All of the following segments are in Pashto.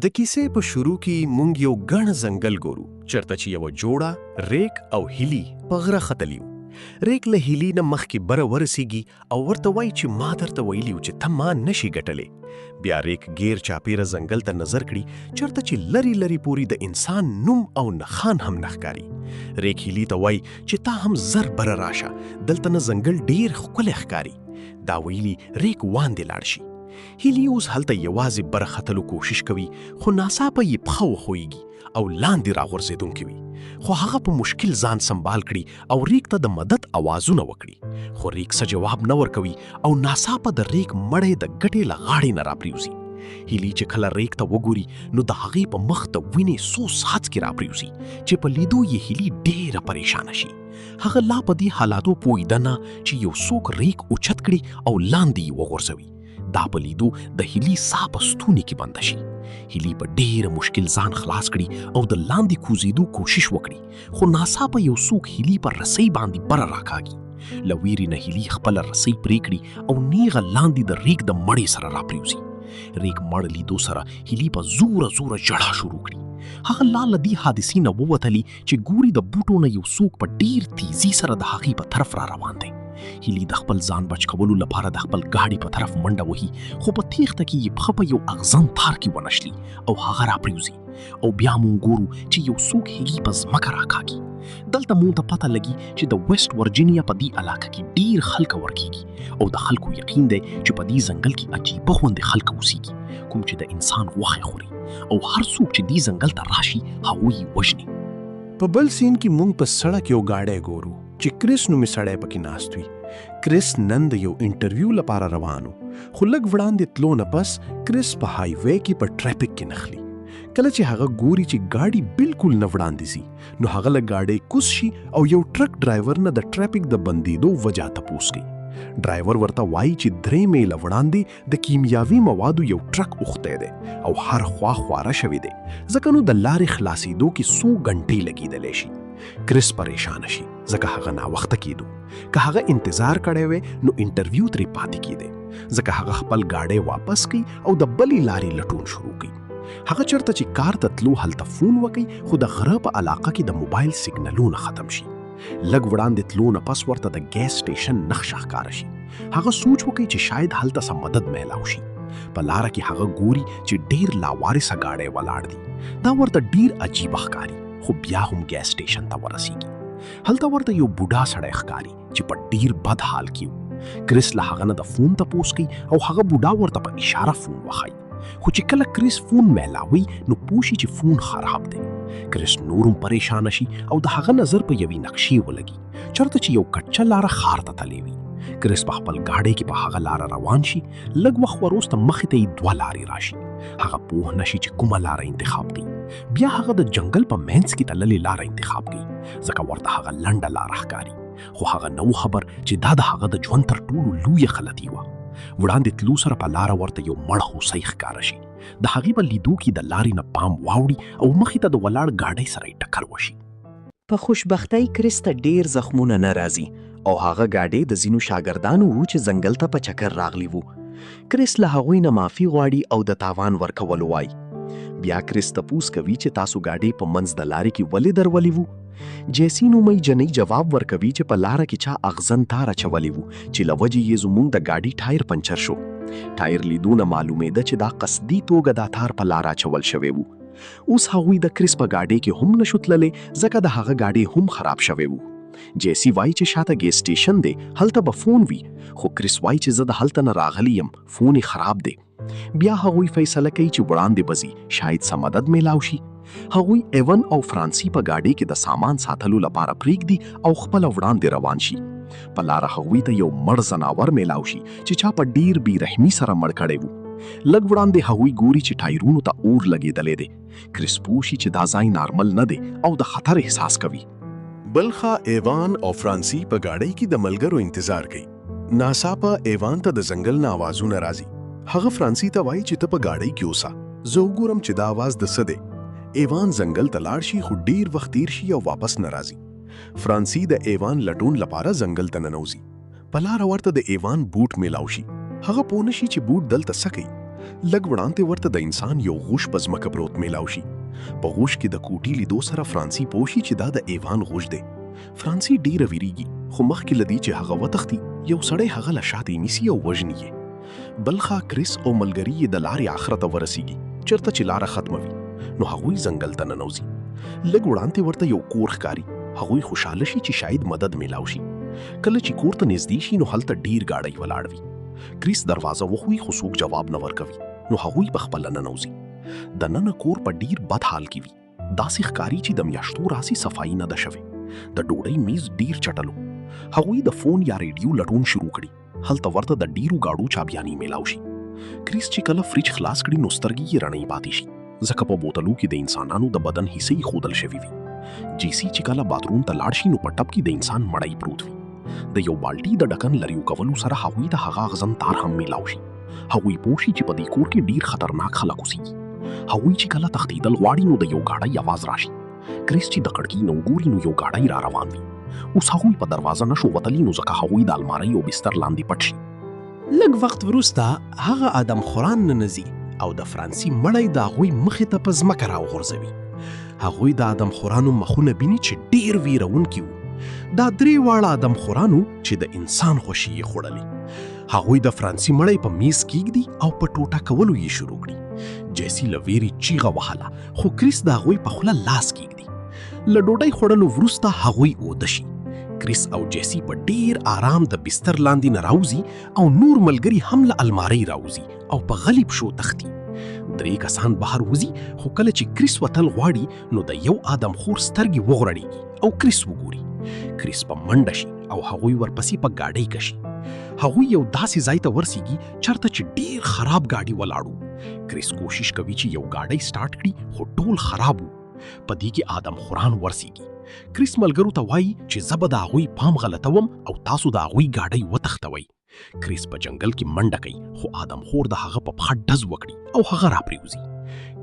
د کیسې په شروع کې مونږ یو ګڼ ځنګل ګورو چرته چې یو جوړه ریک او هیلی په غره ختلیو. ریک له هیلی نه مخکې بره ورسیږي او ورته وایي چې ما درته ویلیو چې ته ما نشي ګټلی. بیا ریک غیر چاپیره ځنګل ته نظر کړي چرته چې لری لری پوری د انسان نوم او نخان هم نخکاری. ریک هیلی ته وایي چې تا هم زر بره راشه، دلته نه ځنګل ډیر ښکلی ښکاري. دا ویلي ریک واندې لاړ شي. هیلی اوس هلته یوازې بره ختلو کوشش کوي، خو ناڅاپه یې پښه وښویږي او لاندې راغورځېدونکې وي. خو هغه په مشکل ځان سنبال کړي او ریک ته د مدد اوازونه وکړي، خو ریک څه جواب نه ورکوي او ناڅاپه د ریک مړی د ګټې له غاړې نه راپریوزي. هیلی چې کله ریک ته وګوري نو د هغې په مخ د وینې څو څاڅکي راپریوزي چې په لیدو یې هیلی ډیره پریشانه شي. هغه لا په دې حالاتو پوهېده نه چې یو څوک ریک اوچت کړي او لاندې یې وغورځوي. دا په لیدو د هیلی ساه په ستوني کې بنده شي. هیلی په ډیره مشکل ځان خلاص کړي او د لاندې کوزیدو کوشش وکړي، خو ناڅاپه یو څوک هیلی پر رسۍ باندې بره راکاږي. له ویرې نه هیلی خپله رسۍ پرې کړي او نیغه لاندې د ریک د مړې سره راپریوزي. ریک مړ لیدو سره هیلی په زوره زوره ژړا شروع کړي. هغه لا له دې حادثې نه ووتلی چې ګوري د بوټو نه یو څوک په ډیر تیزی سره د هغې په طرف را روان دی. هیلی د خپل ځان بچ کولو لپاره د خپل گاډي په طرف منډه وهي، خو په تیښته کې یې پښه په یو اغزن تار کې ونښلي او هغه راپریوزي. او بیا مونږ ګورو چې یو څوک هیلی په ځمکه راکاږي. دلته مونږ ته پته لګي چې د ویسټ ورجینیا په دې علاقه کې ډیر خلک ورکیږي او د خلکو یقین دی چې په دې ځنګل کې عجیبه غوندې خلک اوسیږي کوم چې د انسان غوښې خوري او هر څوک چې دې ځنګل ته راشي هغوی یې وژني. په بل سین کې مونږ په سړک یو گاډی ګورو چې کریس نومې سړی پکې ناست وي. کریس نن د یو انټرویو لپاره روانو، خو لږ وړاندې تلو نه پس کریس په های وی کې په ټریفیک کې نښلي. کله چې هغه ګوري چې گاډي بالکل نه وړاندې ځي نو هغه له گاډۍ کوز شي او یو ټرک ډرایور نه د ټریفیک د بندېدو وجه تپوس کوي. ډرایور ورته وایي چې 3 میله وړاندې د کیمیاوي موادو یو ټرک اوختی دی او هر خوا خواره شوی دی، ځکه نو د لارې خلاصېدو کې 100 غنټې لګېدلی شي. کریس پریشانه شي ځکه هغه ناوخته کېدو. که هغه انتظار کړی وی نو انټرویو ترې پاتې کېدی، ځکه هغه خپل گاډۍ واپس کوي او د بلې لارې لټون شروع کوي. هغه چرته چې کار ته تلو هلته فون وکړي، خو د غره په علاقه کې د موبایل سیګنلونه ختم شي. لږ وړاندې تلو نه پس ورته د ګیس سټیشن نښه ښکاره شي. هغه سوچ وکړي چې شاید هلته څه مدد میلاو شي. په لاره کې هغه ګوري چې ډیر لاوارثه گاډۍ ولاړ دي. دا ورته ډیر عجیبه ښکاري، خو بیا هم ګیس سټیشن ته ورسیږي. هلته ورته یو بوډا سړی ښکاري چې په ډیر بد حال کې و. کریس له هغه نه د فون تپوس کوي او هغه بوډا ورته په اشاره فون وښایي، خو چې کله کریس فون میلاوي نو پوه شي چې فون خراب دی. کریس نورم پریشانه شي او د هغه نظر په یوې نقشې ولګي چرته چې یو کچه لاره ښار ته تللی وي. کریس په خپل گاډۍ کې په هغه لاره روان شي. لږ وخت وروسته مخې ته یې 2 لارې راشي. هغه پوه نشي چې کومه لاره انتخاب کړي. بیا هغه د جنگل په منځ کې تللې لاره انتخاب کړي، ځکه ورته هغه لنډه لاره ښکاري. خو هغه نه خبر چې دا د هغه د ژوند تر ټولو لویه غلطي وه. وړاندې تلو سره په لاره ورته یو مړ هوسۍ ښکاره شي. د هغې په لیدو کې د لارې نه پام واوړي او مخې ته د ولاړ گاډۍ سره یې ټکر وشي. په خوشبختۍ کریس ته ډیر زخمونه نه راځي او هغه گاډۍ د ځینو شاګردانو وو چې ځنګل ته په چکر راغلي وو. کریس له هغوی نه معافي غواړي او د تاوان ورکولو وایي. بیا کریس تپوس کوي چې تاسو گاډۍ په منځ د لارې کې ولې درولې وو. جیسی نومۍ جنۍ جواب ورکوي چې په لاره کې چا اغزن تار اچولی وو چې له وجې یې زموږ د گاډي ټایر پنچر شو. ټایر لیدونه معلومېده چې دا قصدي توګه دا تار په لاره اچول شوی وو. اوس هغوی د کریس په گاډۍ کې هم نشو تللی ځکه د هغه گاډۍ هم خراب شوی وو. جیسی وایي چې شاته ګیس سټیشن دی، هلته به فون وي، خو کریس وایي چې زه د هلته نه راغلی یم، فون یې خراب دی. بیا هغوی فیصله کوي چې وړاندې به ځي، شاید څه مدد میلاو شي. هغوی ایون او فرانسي په گاډۍ کې د سامان ساتلو لپاره پریږدي او خپله وړاندې روان شي. په لاره هغوی ته یو مړ ځناور میلاو شي چې چا په ډیر بېرحمي سره مړ کړی وو. لږ وړاندې هغوی ګوري چې ټایرونو ته اور لګېدلی دی. کریس پوه شي چې دا ځای نارمل نه دی او د خطر احساس کوي. بلخه ایوان او فرانسي په گاډۍ کې د ملګرو انتظار کوي. ناڅاپه ایوان ته د ځنګل نه آوازونه راځي. هغه فرانسي ته وایي چې ته په گاډۍ کې اوسه، زه وګورم چې دا آواز د څه دی. ایوان ځنګل ته لاړ شي خو ډیر وخت تیر شي او واپس نه راځي. فرانسي د ایوان لټون لپاره ځنګل ته ننوځي. په لاره ورته د ایوان بوټ میلاو شي. هغه پوه نشي چې بوټ دلته څه کوي. لږ وړاندې ورته د انسان یو غوښ په ځمکه پروت میلاو شي. په غوښ کې د کوټې لیدو سره فرانسي پوه شي چې دا د ایوان غوښ دی. فرانسي ډیره ویریږي، خو مخکې له دې چې هغه وتښتي یو سړی هغه له شاته نیسي او وژني یې. بل خوا کریس او ملګري یې د لارې آخره ته ورسیږي چېرته چې لاره ختمه وي، نو هغوی ځنګل ته ننوځي. لږ وړاندې ورته یو کور ښکاري. هغوی خوشحاله شي چې شاید مدد میلاو شي. کله چې کور ته نږدې شي نو هلته ډیر گاډۍ ولاړ وي. کریس دروازه وښوي خو څوک جواب نه ورکوي، نو هغوی په خپله ننوځي. د ننه کور په ډیر بد حال کې وي. داسې ښکاري چې د میاشتو راسې صفایي نه ده شوې. د ډوډۍ میز ډیر چټلو. هغوی د فون یا ریډیو لټون شروع کړي. هلته ورته د ډیرو گاډو چابیانې میلاو شي. کریس چې کله فریج خلاص کړي نو سترګې یې رڼې پاتې شي، ځکه په بوتلو کې د انسانانو د بدن حصې ایښودل شوي وي. جیسی چې کله باتروم ته لاړ شي نو په ټب کې د انسان مړی پروت وي. د یو بالټي د ډکن لرې کولو سره هغوی ته هغه اغزن تار هم میلاو شي. هغوی پوه شي چې په دې کور کې ډیر خطرناک خلک اوسېږي. هغوی چې کله تښتېدل غواړي نو د یو ګاډۍ آواز راشي. کریس چې د کړکۍ نه وګوري نو یو ګاډۍ را روان وي. اوس هغوی په دروازه نشو وتلی نو ځکه هغوی د المارۍ او بستر لاندې پټ شي. لږ وخت وروسته هغه آدم خوران ننځي او د فرانسي مړی د هغوی مخې ته په ځمکه راوغورځوي. هغوی د آدم خورانو مخونه بیني چې ډیر ویرونکي وو. دا درې واړه آدم خورانو چې د انسان خوشي یې خوړلې. هغوی د فرانسي مړی په میز کیږدي او په ټوټه کولو یې شروع کړي. جیسی له ویرې چیغه وهله، خو کریس د هغوی په خوله لاس کیږدي. له ډوډۍ خوړلو وروسته هغوی اوده شي. کریس او جیسی په ډیر آرام د بستر لاندې نه راوځي او نور ملګري هم له المارۍ راوځي او په غلیب شو تښتي. درې کسان بهر وځي، خو کله چې کریس وتل غواړي نو د یو آدم خور سترګې وغړړېږي او کریس وګوري. کریس په منډه شي او هغوی ورپسې په گاډۍ کشي. هغوی یو داسې ځای ته ورسیږي چېرته چې ډیر خراب گاډي ولاړو. کریس کوشش کوي چې یو گاډۍ سٹارټ کړي، خو ټول خراب وو. په دې کې آدم خوران ورسیږي. کریس ملګرو ته وایي چې زه به د هغوی پام غلطوم او تاسو د هغوی گاډۍ وتښتوئ. کریس په جنگل کې منډه کوي، خو آدم خور د هغه په پښه ډز وکړي او هغه راپریوځي.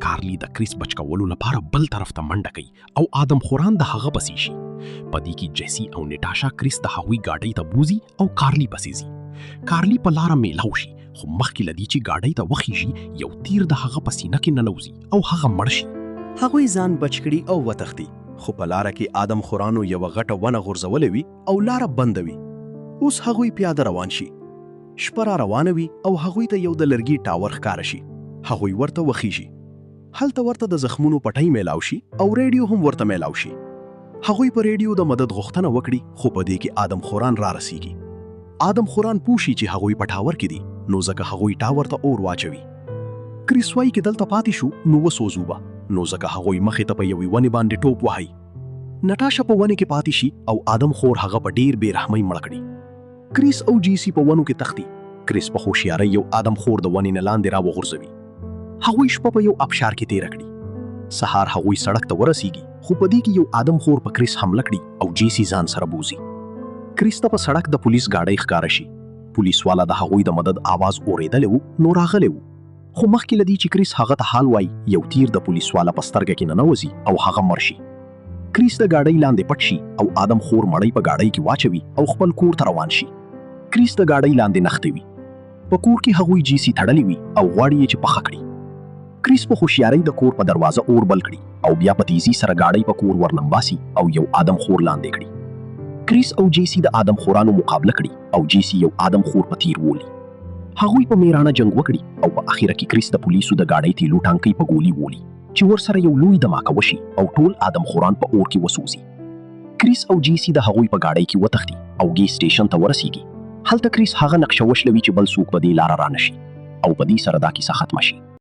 کارلی د کریس بچ کولو لپاره بل طرف ته منډه کوي او آدم خوران د هغه پسې شي. په دې کې جیسی او نیټاشا کریس د هغوی گاډۍ ته بوزي او کارلی پسې ځي. کارلی په لاره میلاو شي، خو مخکې له دې چې گاډۍ ته وخیږي یو تیر د هغه په سینه کې ننوځي او هغه مړ شي. هغوی ځان بچ کړي او وتښتي، خو په لاره کې آدم خورانو یوه غټه ونه غورځولې وي او لاره بنده وي. اوس هغوی پیاده روان شي. شپه را روانه وي او هغوی ته یو د لرګي ټاور ښکاره شي. هغوی ورته وخیږي. هلته ورته د زخمونو پټۍ میلاو شي او ریډیو هم ورته میلاو شي. هغوی په ریډیو د مدد غوښتنه وکړي، خو په دې کې آدم خوران را رسیږي. آدم خوران پوه شي چې هغوی په ټاور کې دي، نو ځکه هغوی ټاور ته اور واچوي. کریس وایي کې دلته پاتې شو نو وسوځو به، نو ځکه هغوی مخې ته په یوې ونې باندې ټوپ وهي. نټاشا په ونې کې پاتې شي او آدم خور هغه په ډیر بې رحمۍ مړه کړي. کریس او جیسی په ونو کې تښتي. کریس په هوښیارۍ یو آدم خور د ونې نه لاندې راوغورځوي. هغوی شپه په یو ابشار کې تیره کړي. سهار هغوی سړک ته ورسیږي، خو په دې کې یو آدم خور په کریس حمله کړي او جیسی ځان سره بوزي. کریس ته په سړک د پولیس گاډۍ ښکاره شي. پولیس والا د هغوی د مدد आवाज اورېدلی وو نو راغلی وو. خو مخکې له دې چې کریس هغه ته حال وایي، یو تیر د پولیس والا په سترګه کې ننوځي او هغه مړ شي. کریس د گاډۍ لاندې پټ شي او آدم خور مړی په گاډۍ کې واچوي او خپل کور ته روان شي. کریس د گاډۍ لاندې نښتې وي. په کور کې هغوی جیسی تړلی وي او غواړي یې چې پخه کړي. کریس په هوښیارۍ د کور په دروازه اور بل کړي او بیا په تیزی سره گاډۍ په کور ورننباسي او یو آدم خور لاندې کړي. کریس او جیسی د آدم خورانو مقابله کړي او جیسی یو آدم خور په تیر وولي. هغوی په میړانه جنگ وکړي او په اخیره کې کریس د پولیسو د گاډۍ تیلو ټانکۍ په ګولي وولي چې ورسره یو لوی دماکه وشي او ټول آدم خوران په اور کې وسوځي. کریس او جیسی د هغوی په گاډۍ کې وتښتي او ګیس سټیشن ته ورسیږي. هلته کریس هغه نقشه وشلوي چې بل څوک په دې لاره رانشي او په دې سره دا کیسه ختمه شي.